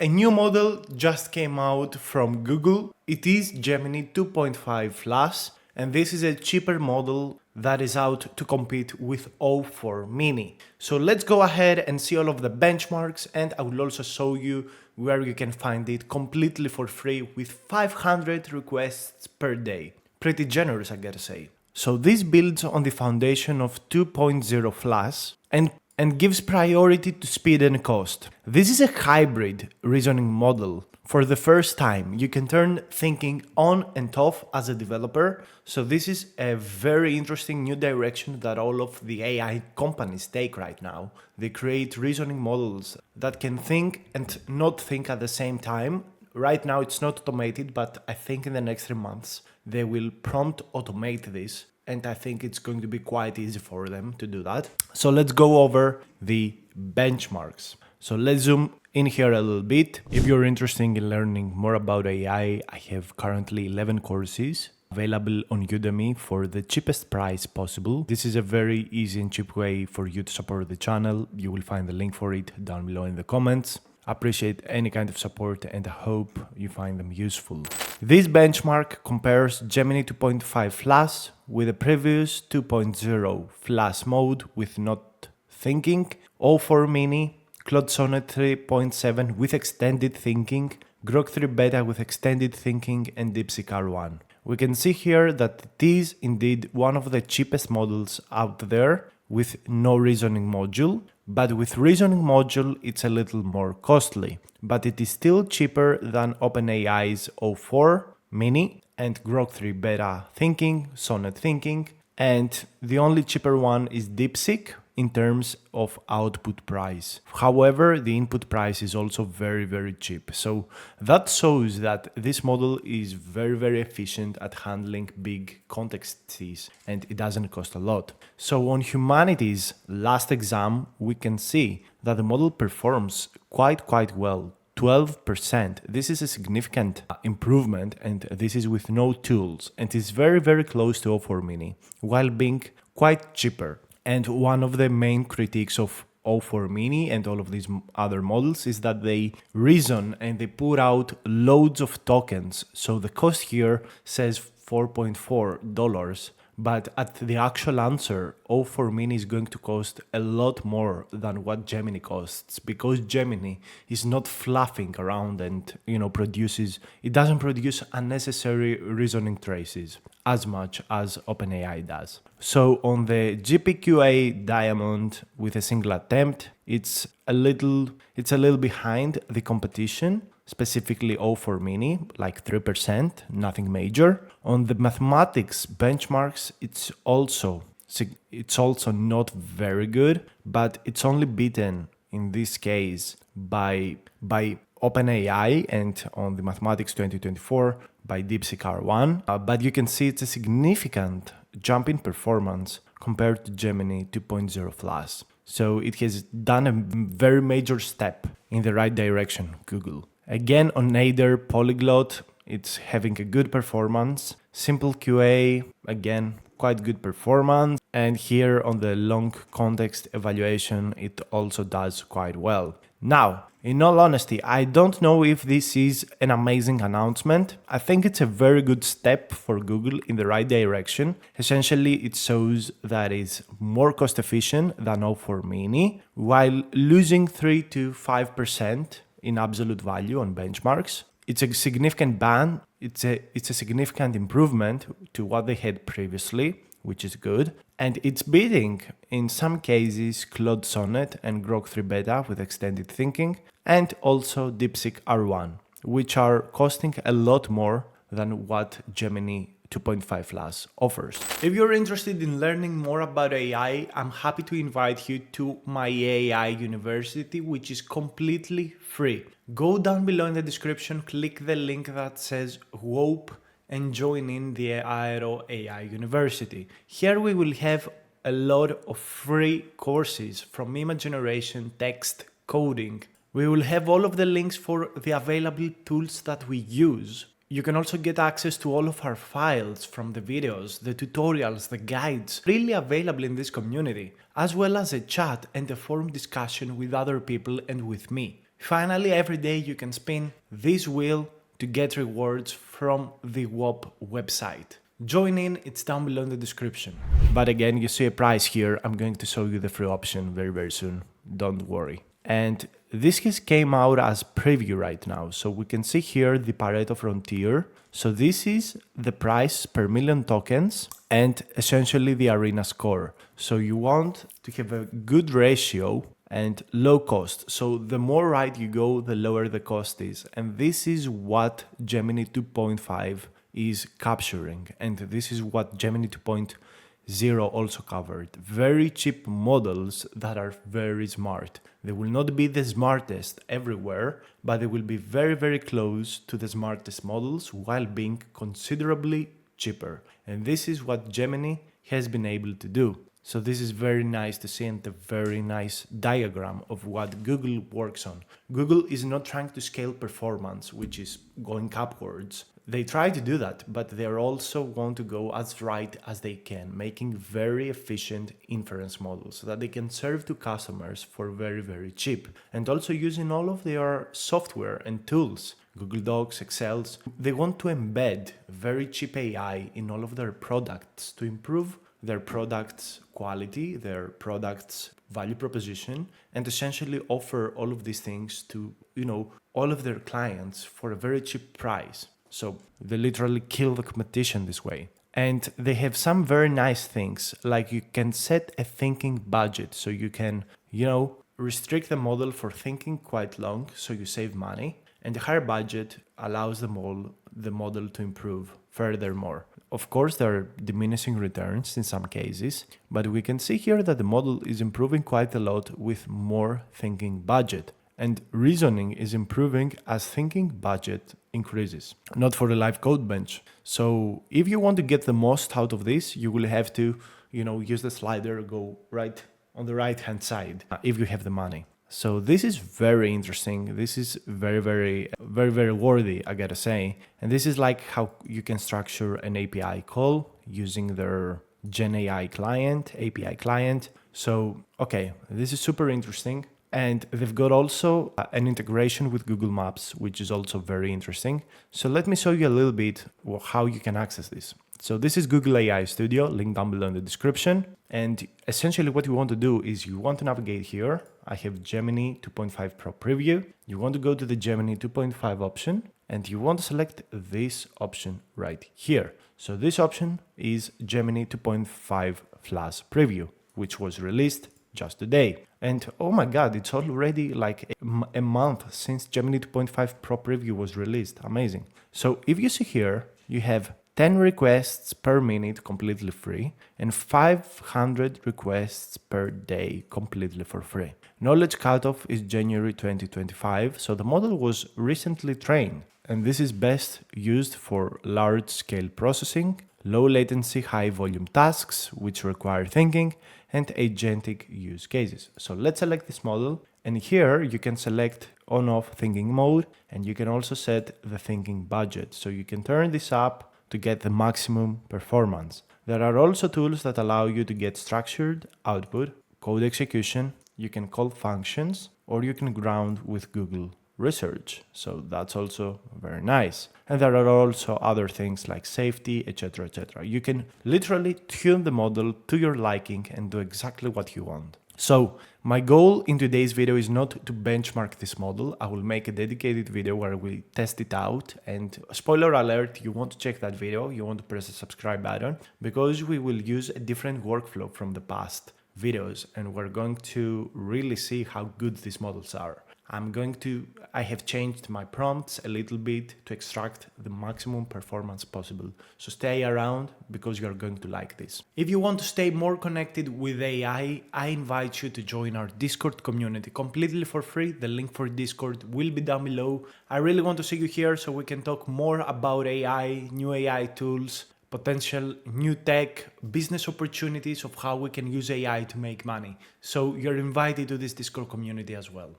a new model just came out from Google. It is Gemini 2.5 Plus, and this is a cheaper model that is out to compete with O4 Mini. So let's go ahead and see all of the benchmarks, and I will also show you where you can find it completely for free with 500 requests per day. Pretty generous, I gotta say. So this builds on the foundation of 2.0 Plus and gives priority to speed and cost. This is a hybrid reasoning model. For the first time, you can turn thinking on and off as a developer. So this is a very interesting new direction that all of the AI companies take right now. They create reasoning models that can think and not think at the same time. Right now it's not automated, but I think in the next 3 months they will prompt automate this. And I think it's going to be quite easy for them to do that. So let's go over the benchmarks. So let's zoom in here a little bit. If you're interested in learning more about AI, I have currently 11 courses available on Udemy for the cheapest price possible. This is a very easy and cheap way for you to support the channel. You will find the link for it down below in the comments. Appreciate any kind of support and I hope you find them useful. This benchmark compares Gemini 2.5 Plus with the previous 2.0 Plus mode with not thinking, O4 Mini, Claude Sonnet 3.7 with extended thinking, Grok 3 Beta with extended thinking, and DeepSeek R1. We can see here that it is indeed one of the cheapest models out there with no reasoning module, but with reasoning module it's a little more costly, but it is still cheaper than OpenAI's O4 Mini and Grok 3 Beta thinking, Sonnet thinking, and the only cheaper one is DeepSeek in terms of output price. However, the input price is also very cheap. So that shows that this model is very efficient at handling big contexts and it doesn't cost a lot. So on humanities last exam, we can see that the model performs quite well. 12%. This is a significant improvement and this is with no tools and is very close to O4 Mini while being quite cheaper. And one of the main critiques of O4 Mini and all of these other models is that they reason and they put out loads of tokens. So the cost here says $4.4, but at the actual answer, O4 Mini is going to cost a lot more than what Gemini costs because Gemini is not fluffing around and it doesn't produce unnecessary reasoning traces as much as OpenAI does. So on the GPQA Diamond with a single attempt, it's a little behind the competition, specifically O4 Mini, like 3%, nothing major. On the mathematics benchmarks, it's also not very good, but it's only beaten in this case by OpenAI and on the Mathematics 2024 by DeepSeek R1, but you can see it's a significant jump in performance compared to Gemini 2.0 Plus. So it has done a very major step in the right direction, Google. Again, on Nader Polyglot, it's having a good performance. Simple QA, again, quite good performance. And here on the long context evaluation, it also does quite well. Now, in all honesty, I don't know if this is an amazing announcement. I think it's a very good step for Google in the right direction. Essentially, it shows that it's more cost efficient than O4 Mini, while losing 3 to 5% in absolute value on benchmarks. It's a significant ban. It's a significant improvement to what they had previously, which is good. And it's beating, in some cases, Claude Sonnet and Grok 3 Beta with extended thinking, and also DeepSeek R1, which are costing a lot more than what Gemini 2.5 Plus offers. If you're interested in learning more about AI, I'm happy to invite you to my AI University, which is completely free. Go down below in the description, click the link that says WOPE and join in the Aero AI University. Here we will have a lot of free courses from image generation, text, coding. We will have all of the links for the available tools that we use. You can also get access to all of our files from the videos, the tutorials, the guides, freely available in this community, as well as a chat and a forum discussion with other people and with me. Finally, every day you can spin this wheel to get rewards from the WOP website. Join in, it's down below in the description. But again, you see a price here. I'm going to show you the free option very soon. Don't worry. And this came out as preview right now. So we can see here the Pareto frontier. So this is the price per million tokens and essentially the arena score. So you want to have a good ratio and low cost. So the more right you go, the lower the cost is. And this is what Gemini 2.5 is capturing. And this is what Gemini 2.0 also covered. Very cheap models that are very smart. They will not be the smartest everywhere, but they will be very close to the smartest models while being considerably cheaper. And this is what Gemini has been able to do. So this is very nice to see and a very nice diagram of what Google works on. Google is not trying to scale performance, which is going upwards. They try to do that, but they also want to go as right as they can, making very efficient inference models so that they can serve to customers for very cheap. And also using all of their software and tools, Google Docs, Excels. They want to embed very cheap AI in all of their products to improve their products' quality, their products' value proposition, and essentially offer all of these things to, all of their clients for a very cheap price. So they literally kill the competition this way. And they have some very nice things, like you can set a thinking budget. So you can, restrict the model for thinking quite long, so you save money. And the higher budget allows the model to improve furthermore. Of course, there are diminishing returns in some cases, but we can see here that the model is improving quite a lot with more thinking budget. And reasoning is improving as thinking budget increases, not for the live code bench. So if you want to get the most out of this, you will have to, use the slider, go right on the right hand side if you have the money. So this is very interesting. This is very worthy, I gotta say. And this is like how you can structure an API call using their Gen AI client, API client. So, okay, this is super interesting. And they've got also an integration with Google Maps, which is also very interesting. So let me show you a little bit how you can access this. So this is Google AI Studio, link down below in the description. And essentially what you want to do is you want to navigate here. I have Gemini 2.5 Pro Preview. You want to go to the Gemini 2.5 option and you want to select this option right here. So this option is Gemini 2.5 Flash Preview, which was released just today. And oh my God, it's already like a month since Gemini 2.5 Pro Preview was released. Amazing. So if you see here, you have 10 requests per minute completely free and 500 requests per day completely for free. Knowledge cutoff is January 2025, so the model was recently trained, and this is best used for large-scale processing, low latency, high volume tasks which require thinking, and agentic use cases. So let's select this model, and here you can select on-off thinking mode, and you can also set the thinking budget. So you can turn this up to get the maximum performance. There are also tools that allow you to get structured output, code execution, you can call functions, or you can ground with Google Research. So that's also very nice. And there are also other things like safety, etc. You can literally tune the model to your liking and do exactly what you want. So my goal in today's video is not to benchmark this model. I will make a dedicated video where we test it out, and spoiler alert, you want to check that video, you want to press the subscribe button, because we will use a different workflow from the past videos and we're going to really see how good these models are. I have changed my prompts a little bit to extract the maximum performance possible. So stay around because you're going to like this. If you want to stay more connected with AI, I invite you to join our Discord community completely for free. The link for Discord will be down below. I really want to see you here so we can talk more about AI, new AI tools, potential new tech, business opportunities of how we can use AI to make money. So you're invited to this Discord community as well.